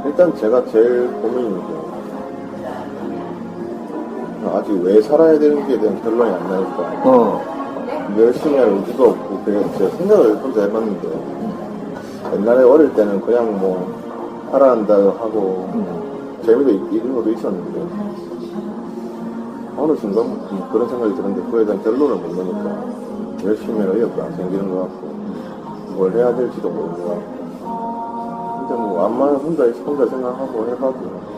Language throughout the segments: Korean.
일단 제가 제일 고민인 게 아직 왜 살아야 되는지에 대한 결론이 안 나니까 열심히 할 의지도 없고 그냥 제가 생각을 혼자 해봤는데 옛날에 어릴 때는 그냥 뭐 살아난다 하고 재미도 있는 것도 있었는데 어느 순간 그런 생각이 드는데 그에 대한 결론을 못 내니까 열심히 할 의욕도 안 생기는 것 같고 뭘 해야 될지도 모르는 것 같고 근데 뭐 암만 혼자 생각하고 해가지고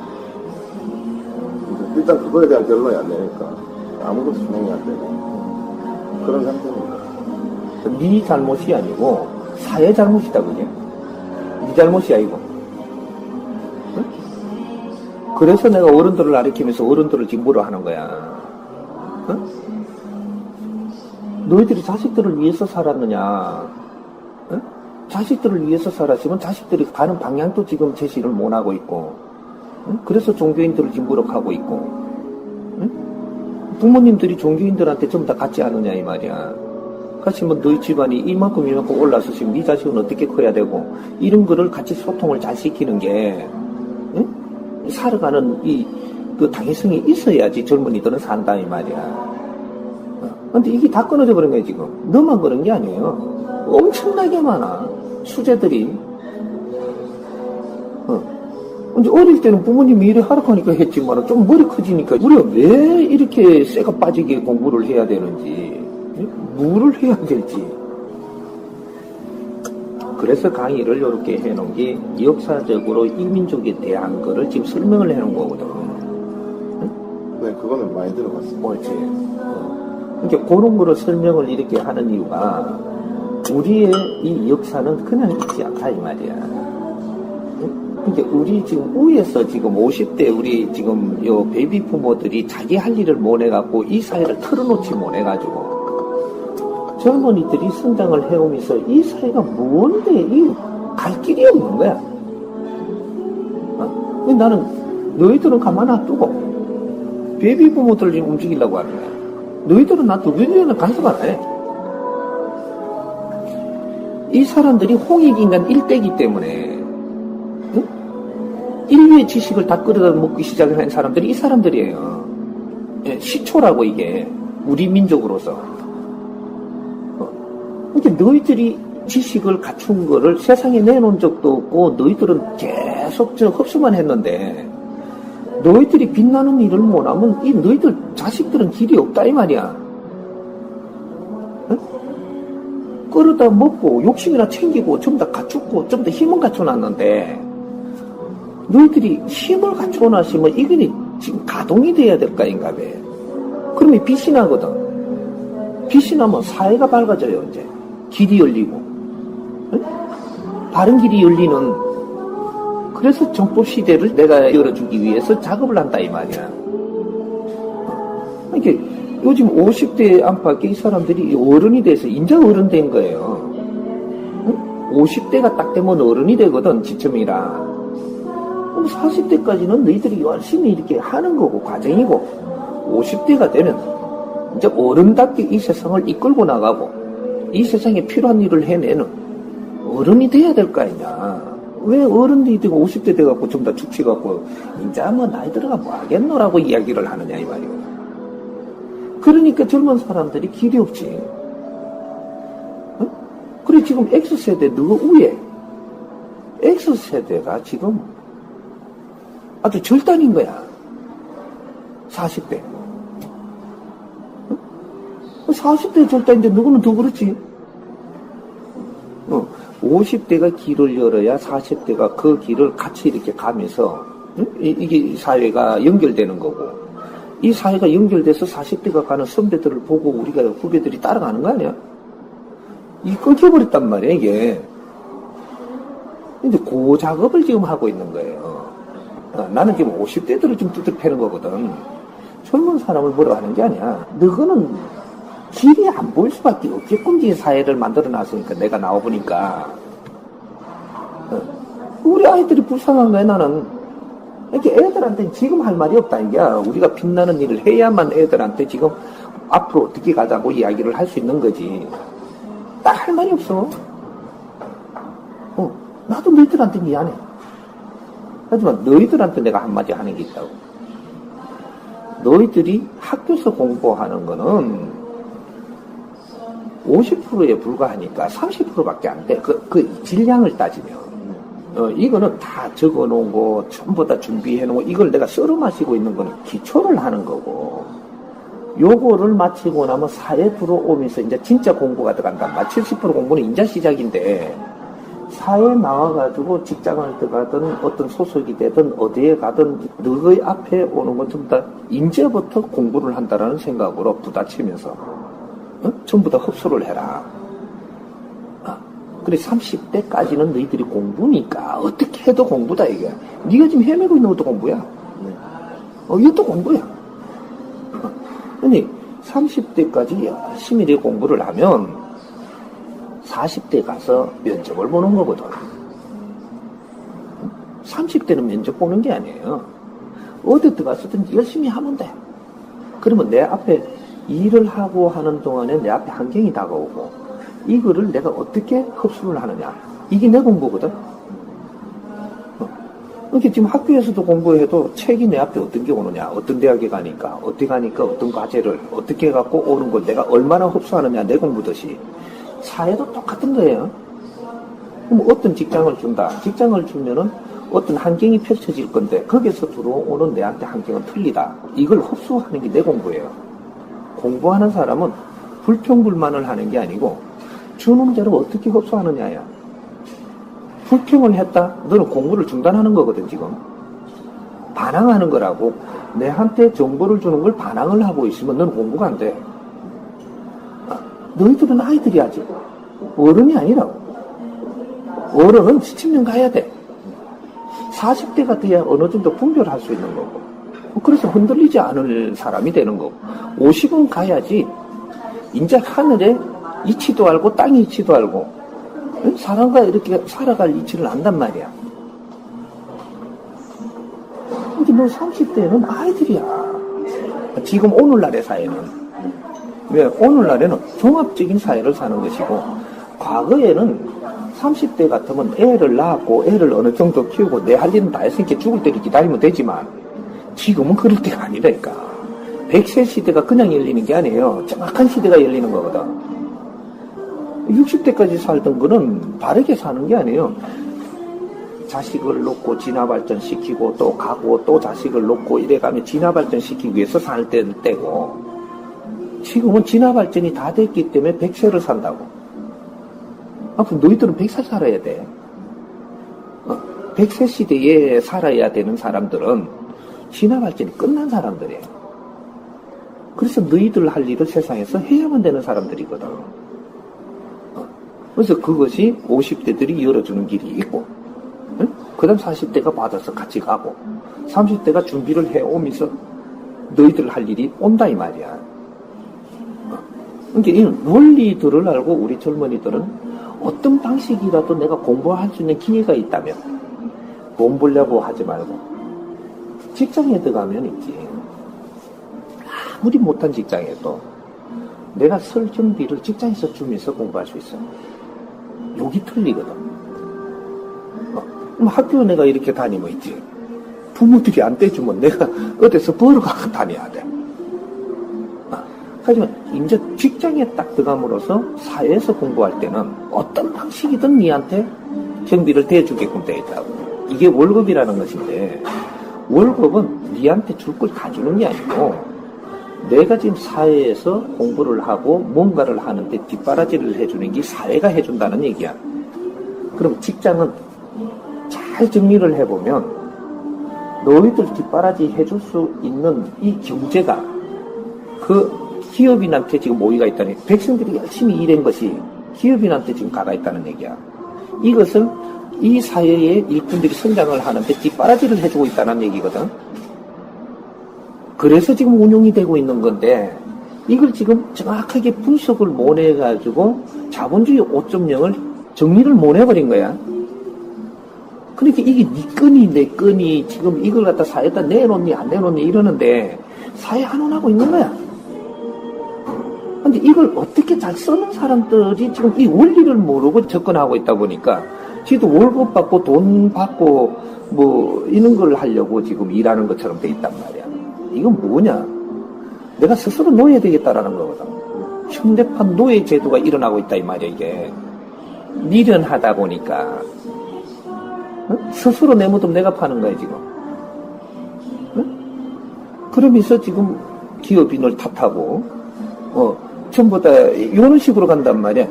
일단 그거에 대한 결론이 안 되니까 아무것도 진행이 안 되고 그런 상태입니다. 네 잘못이 아니고 사회 잘못이다 그게. 네 잘못이 아니고. 응? 그래서 내가 어른들을 가리키면서 어른들을 징보로 하는 거야. 응? 너희들이 자식들을 위해서 살았느냐? 응? 자식들을 위해서 살았으면 자식들이 가는 방향도 지금 제시를 못하고 있고 응? 그래서 종교인들을 징부룩하고 있고 응? 부모님들이 종교인들한테 전부 다 같지 않느냐 이 말이야. 같이 뭐 너희 집안이 이만큼 올라서 지금 네 자식은 어떻게 커야 되고 이런 거를 같이 소통을 잘 시키는 게 응? 살아가는 그 당위성이 있어야지 젊은이들은 산다 이 말이야. 근데 이게 다 끊어져 버린 거야 지금. 너만 그런 게 아니에요. 엄청나게 많아 수재들이. 근데 어릴 때는 부모님이 이래 하라고 하니까 했지만 좀 머리 커지니까 우리가 왜 이렇게 쇠가 빠지게 공부를 해야 되는지 뭐를 해야 될지. 그래서 강의를 이렇게 해놓은 게 역사적으로 이 민족에 대한 거를 지금 설명을 해놓은 거거든. 네, 그거는 많이 들어봤습니다. 옳지. 그러니까 그런 거를 설명을 이렇게 하는 이유가 우리의 이 역사는 그냥 있지 않다 이 말이야. 그러니까 우리 지금 위에서 지금 50대 우리 지금 요 베이비 부모들이 자기 할 일을 못 해갖고 이 사회를 털어놓지 못해가지고 젊은이들이 성장을 해오면서 이 사회가 뭔데 이 갈 길이 없는 거야. 나는 너희들은 가만 놔두고 베이비 부모들을 지금 움직이려고 하는 거야. 너희들은 놔두고 너희들은 간섭 안 해. 이 사람들이 홍익인간 일대기 때문에 인류의 지식을 다 끌어다 먹기 시작한 사람들이 이 사람들이에요. 예, 시초라고 이게 우리 민족으로서. 그러니까 너희들이 지식을 갖춘 거를 세상에 내놓은 적도 없고 너희들은 계속 흡수만 했는데 너희들이 빛나는 일을 못하면 이 너희들 자식들은 길이 없다 이 말이야. 응? 끌어다 먹고 욕심이나 챙기고 좀 더 갖추고 좀 더 힘은 갖춰놨는데 너희들이 힘을 갖춰놨으면 이게 지금 가동이 돼야 될 거인가 봐. 그러면 빛이 나거든. 빛이 나면 사회가 밝아져요 이제. 길이 열리고 응? 바른 길이 열리는. 그래서 정법 시대를 내가 열어주기 위해서 작업을 한다 이 말이야. 그러니까 요즘 50대 안팎의 이 사람들이 어른이 돼서 인자 어른 된 거예요. 응? 50대가 딱 되면 어른이 되거든 지점이라. 그럼 40대까지는 너희들이 열심히 이렇게 하는 거고 과정이고 50대가 되면 이제 어른답게 이 세상을 이끌고 나가고 이 세상에 필요한 일을 해내는 어른이 돼야 될 거 아니냐. 왜 어른들이 되고 50대 돼갖고 좀 더 축치갖고 이제 뭐 나이 들어가 뭐 하겠노라고 이야기를 하느냐 이 말이오. 그러니까 젊은 사람들이 길이 없지. 응? 그래 지금 X세대 너 위에 X세대가 지금 아주 절단인 거야. 40대. 응? 40대 절단인데 누구는 더 그렇지. 50대가 길을 열어야 40대가 그 길을 같이 이렇게 가면서 응? 이게 사회가 연결되는 거고 이 사회가 연결돼서 40대가 가는 선배들을 보고 우리가 후배들이 따라가는 거 아니야? 이게 끊겨버렸단 말이야 이게. 근데 그 작업을 지금 하고 있는 거예요. 나는 지금 50대들을 좀 두드려 패는 거거든. 젊은 사람을 뭐라 하는 게 아니야. 너희는 길이 안 보일 수밖에 없게끔 이 사회를 만들어 놨으니까 내가 나와보니까 우리 아이들이 불쌍한 거야 나는. 이렇게 애들한테는 지금 할 말이 없다 이게. 우리가 빛나는 일을 해야만 애들한테 지금 앞으로 어떻게 가자고 이야기를 할 수 있는 거지. 딱 할 말이 없어. 나도 너희들한테 미안해. 하지만 너희들한테 내가 한마디 하는 게 있다고. 너희들이 학교에서 공부하는 거는 50%에 불과하니까 30%밖에 안 돼. 그 질량을 따지면. 이거는 다 적어 놓은 거, 전부 다 준비해 놓은 거, 이걸 내가 썰어 마시고 있는 거는 기초를 하는 거고, 요거를 마치고 나면 사회 들어오면서 이제 진짜 공부가 들어간단 말이야. 70% 공부는 이제 시작인데, 사회에 나와가지고 직장을 들어가든 어떤 소속이 되든 어디에 가든 너의 앞에 오는 건 전부 다 이제부터 공부를 한다라는 생각으로 부딪히면서 전부 다 흡수를 해라. 그래 30대까지는 너희들이 공부니까 어떻게 해도 공부다 이게. 네가 지금 헤매고 있는 것도 공부야. 이것도 공부야. 아니 30대까지 열심히 공부를 하면 40대 가서 면접을 보는 거거든. 30대는 면접 보는 게 아니에요. 어디 들어가서든 열심히 하면 돼. 그러면 내 앞에 일을 하고 하는 동안에 내 앞에 환경이 다가오고 이거를 내가 어떻게 흡수를 하느냐. 이게 내 공부거든. 이렇게 지금 학교에서도 공부해도 책이 내 앞에 어떤 게 오느냐. 어떤 대학에 가니까, 어떻게 가니까 어떤 과제를 어떻게 갖고 오는 걸 내가 얼마나 흡수하느냐. 내 공부듯이. 사회도 똑같은 거예요. 그럼 어떤 직장을 준다. 직장을 주면은 어떤 환경이 펼쳐질 건데 거기서 들어오는 내한테 환경은 틀리다. 이걸 흡수하는 게 내 공부예요. 공부하는 사람은 불평불만을 하는 게 아니고 주는 대로 어떻게 흡수하느냐야. 불평을 했다? 너는 공부를 중단하는 거거든 지금. 반항하는 거라고. 내한테 정보를 주는 걸 반항을 하고 있으면 너는 공부가 안 돼. 너희들은 아이들이 아직 어른이 아니라고. 어른은 지치면 가야 돼. 40대가 돼야 어느 정도 분별할 수 있는 거고. 그래서 흔들리지 않을 사람이 되는 거고. 50은 가야지 이제 하늘에 이치도 알고 땅의 이치도 알고 사람과 이렇게 살아갈 이치를 안단 말이야. 근데 너 30대는 아이들이야. 지금 오늘날의 사회는. 왜? 오늘날에는 종합적인 사회를 사는 것이고, 과거에는 30대 같으면 애를 낳았고, 애를 어느 정도 키우고, 내 할 일은 다 했으니까 죽을 때를 기다리면 되지만, 지금은 그럴 때가 아니라니까. 100세 시대가 그냥 열리는 게 아니에요. 정확한 시대가 열리는 거거든. 60대까지 살던 거는 바르게 사는 게 아니에요. 자식을 놓고 진화발전 시키고, 또 가고, 또 자식을 놓고, 이래가면 진화발전 시키기 위해서 살 때고, 지금은 진화발전이 다 됐기 때문에 100세를 산다고. 앞으로 너희들은 100살 살아야 돼. 100세 시대에 살아야 되는 사람들은 진화발전이 끝난 사람들이에요. 그래서 너희들 할 일을 세상에서 해야만 되는 사람들이거든. 그래서 그것이 50대들이 열어주는 길이 있고, 그 다음 40대가 받아서 같이 가고, 30대가 준비를 해오면서 너희들 할 일이 온다 이 말이야. 그러니까 이 원리들을 알고 우리 젊은이들은 어떤 방식이라도 내가 공부할 수 있는 기회가 있다면 돈 벌려고 하지 말고 직장에 들어가면 있지. 아무리 못한 직장에도 내가 설 준비를 직장에서 주면서 공부할 수 있어. 여기 틀리거든. 그럼 학교 내가 이렇게 다니면 있지. 부모들이 안 떼주면 내가 어디서 벌어가고 다녀야 돼. 하지만 이제 직장에 딱 들어감으로써 사회에서 공부할 때는 어떤 방식이든 니한테 경비를 대주게끔 돼 있다고. 이게 월급이라는 것인데, 월급은 니한테 줄 걸 다 주는 게 아니고 내가 지금 사회에서 공부를 하고 뭔가를 하는데 뒷바라지를 해주는 게 사회가 해준다는 얘기야. 그럼 직장은 잘 정리를 해보면 너희들 뒷바라지 해줄 수 있는 이 경제가 그 기업인한테 지금 모의가 있다니, 백성들이 열심히 일한 것이 기업인한테 지금 가가 있다는 얘기야. 이것은 이 사회의 일꾼들이 성장을 하는데 뒷바라지를 해주고 있다는 얘기거든. 그래서 지금 운용이 되고 있는 건데, 이걸 지금 정확하게 분석을 못 해가지고 자본주의 5.0을 정리를 못 해버린 거야. 그러니까 이게 네 건이 내 건이 지금 이걸 갖다 사회에다 내놓니 안 내놓니 이러는데 사회 한원하고 있는 거야. 근데 이걸 어떻게 잘 쓰는 사람들이 지금 이 원리를 모르고 접근하고 있다 보니까 지도 월급 받고 돈 받고 뭐 이런 걸 하려고 지금 일하는 것처럼 돼 있단 말이야. 이건 뭐냐? 내가 스스로 노예 되겠다라는 거거든. 현대판 노예 제도가 일어나고 있다 이 말이야. 이게 미련하다 보니까 스스로 내 무덤 내가 파는 거야 지금. 그러면서 지금 기업인을 탓하고 전부 다 이런 식으로 간단 말이야.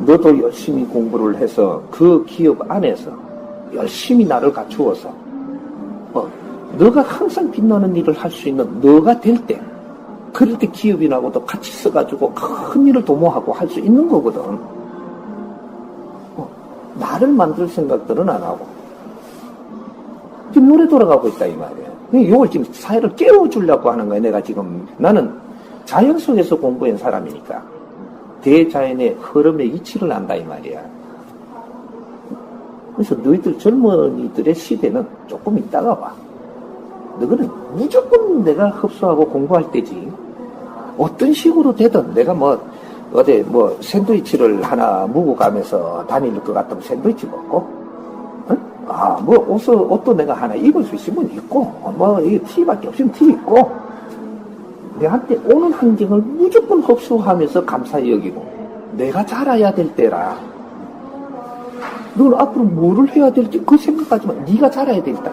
너도 열심히 공부를 해서 그 기업 안에서 열심히 나를 갖추어서 너가 항상 빛나는 일을 할 수 있는 너가 될 때, 그럴 때 기업인하고도 같이 써가지고 큰 일을 도모하고 할 수 있는 거거든. 나를 만들 생각들은 안 하고 지금 노래 돌아가고 있다 이 말이야. 이걸 지금 사회를 깨워주려고 하는 거야. 내가 지금 나는 자연 속에서 공부한 사람이니까 대자연의 흐름의 이치를 안다 이 말이야. 그래서 너희들 젊은이들의 시대는 조금 있다가 와. 너희는 무조건 내가 흡수하고 공부할 때지. 어떤 식으로 되든 내가 어디 샌드위치를 하나 무고 가면서 다닐 것 같으면 샌드위치 먹고, 옷도 내가 하나 입을 수 있으면 입고, 이 티밖에 없으면 티 입고, 내한테 오는 환경을 무조건 흡수하면서 감사히 여기고, 내가 자라야 될 때라. 너는 앞으로 뭐를 해야 될지 그 생각하지 마. 네가 자라야 돼 일단.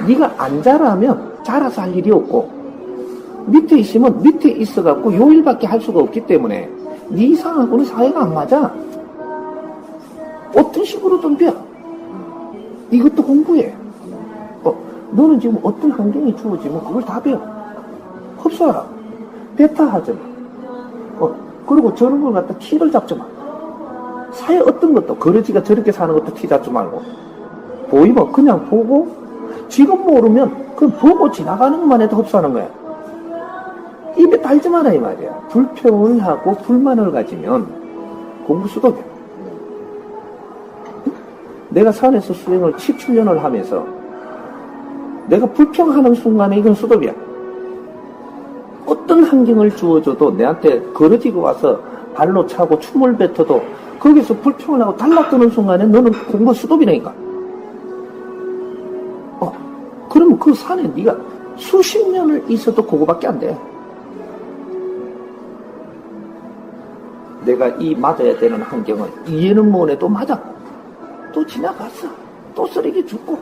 네가 안 자라면 자라서 할 일이 없고, 밑에 있으면 밑에 있어갖고 요 일밖에 할 수가 없기 때문에 네 이상하고는 사회가 안 맞아. 어떤 식으로든 돼. 이것도 공부해. 너는 지금 어떤 환경이 주어지면 그걸 다 배워. 흡수하라. 배타하지 마. 그리고 저런 걸 갖다 티를 잡지 마. 사회 어떤 것도, 거러지가 저렇게 사는 것도 티 잡지 말고, 보이면 그냥 보고, 지금 모르면 그 보고 지나가는 것만 해도 흡수하는 거야. 입에 달지 마라 이 말이야. 불평을 하고 불만을 가지면 공부 수도돼. 내가 산에서 수행을 17년을 하면서 내가 불평하는 순간에 이건 수도비야. 어떤 환경을 주어줘도 내한테 거러지고 와서 발로 차고 춤을 뱉어도 거기서 불평을 하고 달라뜨는 순간에 너는 공부 수도비라니까. 그러면 그 산에 네가 수십 년을 있어도 그거밖에 안 돼. 내가 이 맞아야 되는 환경을 이해는 못해도 맞았고 또 지나갔어. 또 쓰레기 죽고.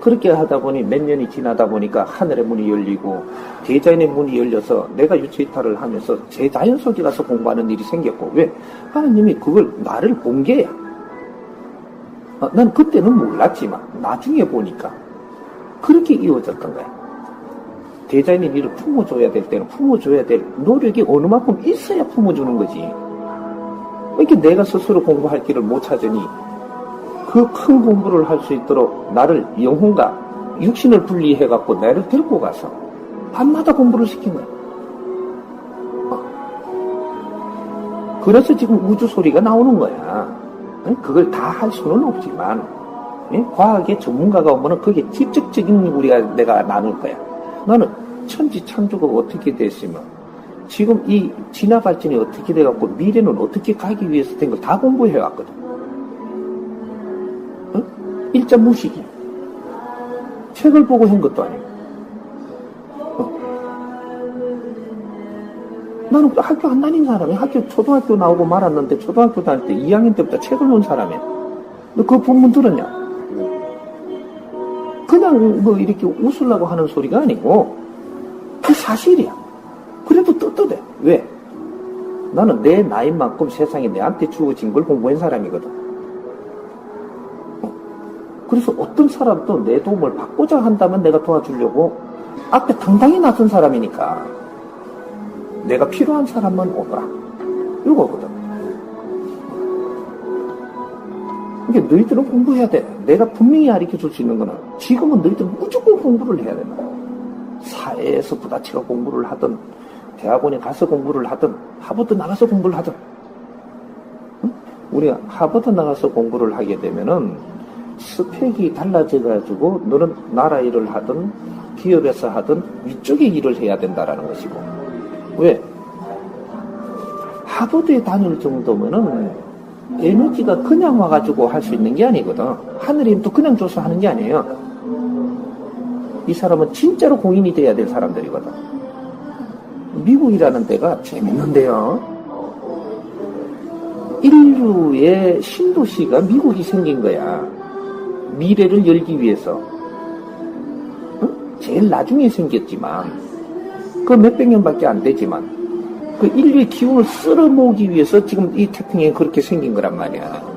그렇게 하다 보니 몇 년이 지나다 보니까 하늘의 문이 열리고 대자연의 문이 열려서 내가 유체이탈을 하면서 제 자연 속에 가서 공부하는 일이 생겼고. 왜? 하나님이 그걸 나를 본 게야. 난 그때는 몰랐지만 나중에 보니까 그렇게 이루어졌던 거야. 대자연의 일을 품어줘야 될 때는 품어줘야 될 노력이 어느 만큼 있어야 품어주는 거지. 이렇게 내가 스스로 공부할 길을 못 찾으니 그 큰 공부를 할 수 있도록 나를 영혼과 육신을 분리해갖고 나를 데리고 가서 밤마다 공부를 시킨 거야. 그래서 지금 우주 소리가 나오는 거야. 그걸 다 할 수는 없지만 과학의 전문가가 오면은 그게 직접적인 내가 나눌 거야. 나는 천지 창조가 어떻게 됐으면 지금 이 진화 발전이 어떻게 돼갖고 미래는 어떻게 가기 위해서 된 걸 다 공부해왔거든. 일자 무식이야. 책을 보고 한 것도 아니고. 나는 학교 안 다닌 사람이야. 초등학교 나오고 말았는데 초등학교 다닐 때 2학년 때부터 책을 놓은 사람이야. 너 그 본문 들었냐? 그냥 이렇게 웃으려고 하는 소리가 아니고 그 사실이야. 그래도 떳떳해. 왜? 나는 내 나이만큼 세상에 내한테 주어진 걸 공부한 사람이거든. 그래서 어떤 사람도 내 도움을 받고자 한다면 내가 도와주려고 앞에 당당히 나선 사람이니까 내가 필요한 사람만 오더라. 이거거든. 이게 너희들은 공부해야 돼. 내가 분명히 가르쳐 줄 수 있는 거는 지금은 너희들은 무조건 공부를 해야 된다. 사회에서 부다치가 공부를 하든 대학원에 가서 공부를 하든 하버드 나가서 공부를 하든 우리가 하버드 나가서 공부를 하게 되면은 스펙이 달라져가지고 너는 나라 일을 하든 기업에서 하든 위쪽에 일을 해야 된다라는 것이고. 왜? 하버드에 다닐 정도면은 에너지가 그냥 와가지고 할 수 있는 게 아니거든. 하늘의 힘도 그냥 줘서 하는 게 아니에요. 이 사람은 진짜로 공인이 돼야 될 사람들이거든. 미국이라는 데가 재밌는데요. 인류의 신도시가 미국이 생긴 거야. 미래를 열기 위해서. 응? 제일 나중에 생겼지만, 그 몇백 년밖에 안 되지만, 그 인류의 기운을 쓸어모으기 위해서 지금 이 태평양이 그렇게 생긴 거란 말이야.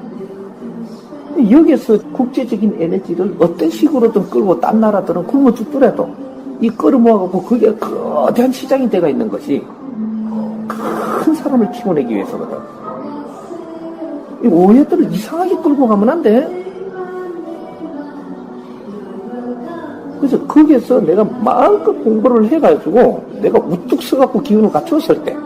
여기에서 국제적인 에너지를 어떤 식으로든 끌고 딴 나라들은 굶어 죽더라도 이 끌어모아갖고 그게 거대한 시장이 돼가 있는 것이 큰 사람을 키워내기 위해서거든. 이 오해들을 이상하게 끌고 가면 안 돼. 그래서 거기에서 내가 마음껏 공부를 해가지고 내가 우뚝 서갖고 기운을 갖췄을 때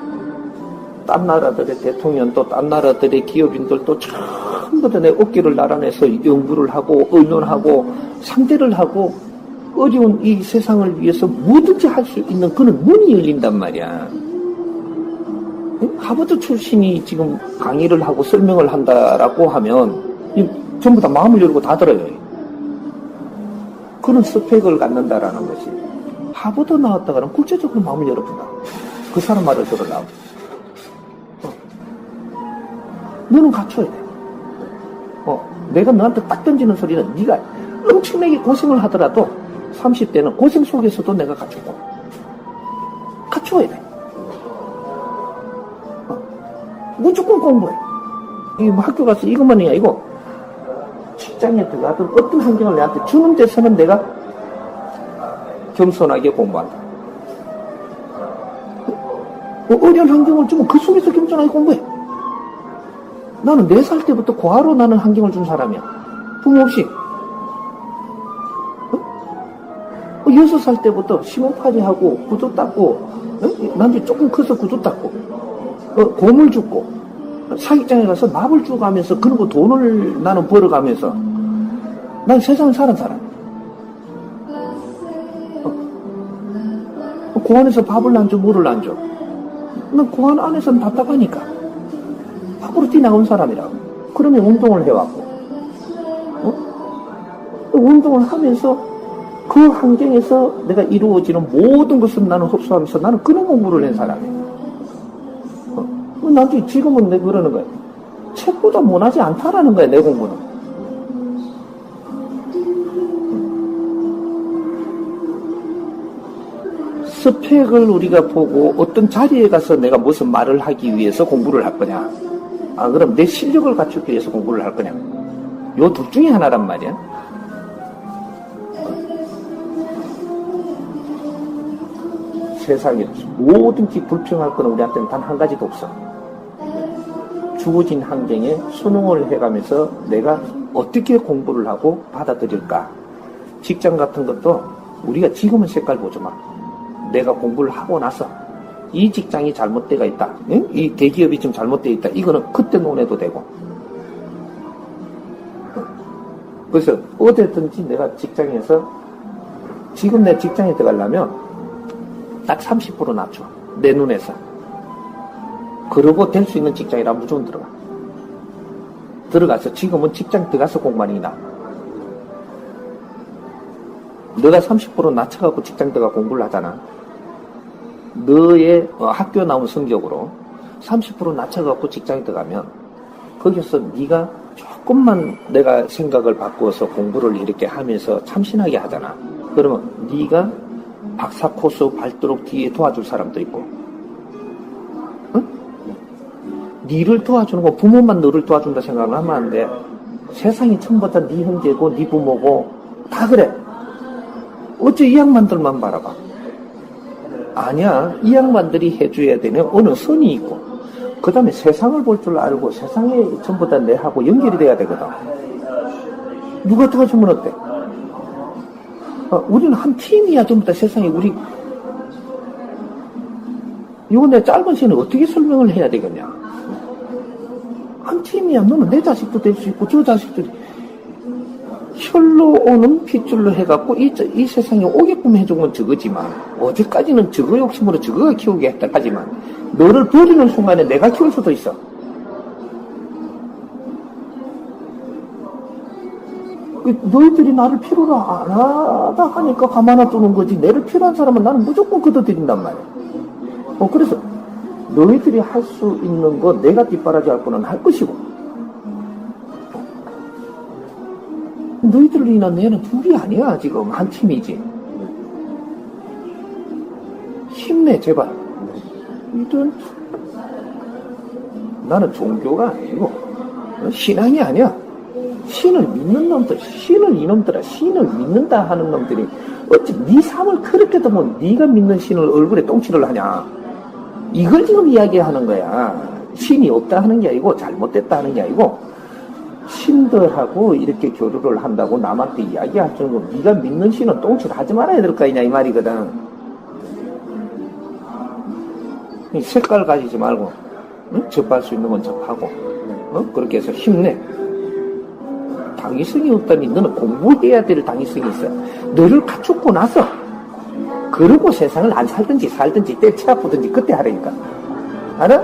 딴 나라들의 대통령도 딴 나라들의 기업인들도 전부 다 내 어깨를 나란해서 연구를 하고 의논하고 상대를 하고 어려운 이 세상을 위해서 뭐든지 할 수 있는 그런 문이 열린단 말이야. 하버드 출신이 지금 강의를 하고 설명을 한다라고 하면 전부 다 마음을 열고 다 들어요. 그런 스펙을 갖는다라는 것이. 하버드 나왔다가는 국제적으로 마음을 열어준다. 그 사람 말을 들으려고. 너는 갖춰야 돼. 내가 너한테 딱 던지는 소리는 네가 엄청나게 고생을 하더라도 30대는 고생 속에서도 내가 갖추고 갖춰야 돼. 무조건 공부해. 뭐 학교 가서 이것만 해야 이거 직장에 들어가든 어떤 환경을 내한테 주는 데서는 내가 겸손하게 공부한다. 어려운 환경을 주면 그 속에서 겸손하게 공부해. 나는 4살 때부터 과로 나는 환경을 준 사람이야. 부모 없이. 6살 때부터 시몬파지하고 구두 닦고, 나한테 조금 커서 구두 닦고, 고물 줍고, 사기장에 가서 밥을 주고 가면서, 그런 거 돈을 나는 벌어가면서, 난 세상을 사는 사람. 공안에서 밥을 안 줘, 뭐를 안 줘. 난 공안 안에서는 답답하니까. 밖으로 뛰나온 사람이라고. 그러면 운동을 해왔고, 운동을 하면서 그 환경에서 내가 이루어지는 모든 것을 나는 흡수하면서 나는 그런 공부를 한 사람이에요. 나중에 지금은 내가 그러는 거야. 책보다 못하지 않다라는 거야, 내 공부는. 스펙을 우리가 보고 어떤 자리에 가서 내가 무슨 말을 하기 위해서 공부를 할 거냐. 그럼 내 실력을 갖추기 위해서 공부를 할 거냐. 요 둘 중에 하나란 말이야. 세상에 뭐든지 불평할 건 우리한테는 단 한 가지도 없어. 주어진 환경에 순응을 해가면서 내가 어떻게 공부를 하고 받아들일까. 직장 같은 것도 우리가 지금은 색깔 보지 마. 내가 공부를 하고 나서 이 직장이 잘못되어 있다. 응? 이 대기업이 좀 잘못되어 있다. 이거는 그때 논해도 되고. 그래서 어디든지 내가 직장에서 지금 내 직장에 들어가려면 딱 30% 낮춰. 내 눈에서. 그러고 될 수 있는 직장이라 무조건 들어가. 들어가서 지금은 직장 들어가서 공부하는 게 나아. 너가 30% 낮춰갖고 직장 들어가 공부를 하잖아. 너의 학교 나온 성적으로 30% 낮춰갖고 직장에 들어가면 거기서 네가 조금만 내가 생각을 바꾸어서 공부를 이렇게 하면서 참신하게 하잖아. 그러면 네가 박사 코스 밟도록 뒤에 도와줄 사람도 있고, 응? 니를 도와주는 거 부모만 너를 도와준다 생각을 하면 안 돼. 세상이 전부 다 네 형제고 네 부모고 다 그래. 어째 이 양반들만 바라봐. 아니야. 이 양반들이 해줘야 되는 어느 선이 있고, 그 다음에 세상을 볼 줄 알고 세상에 전부 다 내하고 연결이 돼야 되거든. 누가 도와주면 어때? 우리는 한 팀이야. 전부 다 세상에 우리. 이거 내 짧은 시간에 어떻게 설명을 해야 되겠냐. 한 팀이야. 너는 내 자식도 될 수 있고 저 자식도 혈로 오는 핏줄로 해갖고 이 세상에 오게끔 해준 건 저거지만 어제까지는 저거 욕심으로 저거가 키우게 했다 하지만 너를 버리는 순간에 내가 키울 수도 있어. 너희들이 나를 필요로 안 하다 하니까 가만 놔두는 거지. 내를 필요한 사람은 나는 무조건 걷어들인단 말이야. 그래서 너희들이 할 수 있는 거 내가 뒷바라지 할 거는 할 것이고, 너희들이나 내는 둘이 아니야. 지금 한 팀이지. 힘내 제발. 이런 나는 종교가 아니고 신앙이 아니야. 신을 믿는 놈들, 신을 이놈들아, 신을 믿는다 하는 놈들이 어찌 네 삶을 그렇게 두면 네가 믿는 신을 얼굴에 똥칠을 하냐. 이걸 지금 이야기하는 거야. 신이 없다 하는 게 아니고 잘못됐다 하는 게 아니고 신들하고 이렇게 교류를 한다고 남한테 이야기할 정도로 네가 믿는 신은 똥칠 하지 말아야 될 거 아니냐 이 말이거든. 색깔 가지지 말고 접할 수 있는 건 접하고 그렇게 해서 힘내. 당위성이 없다니 너는 공부해야 될 당위성이 있어. 너를 갖추고 나서 그러고 세상을 안 살든지 살든지 때치 아프든지 그때 하라니까. 알아?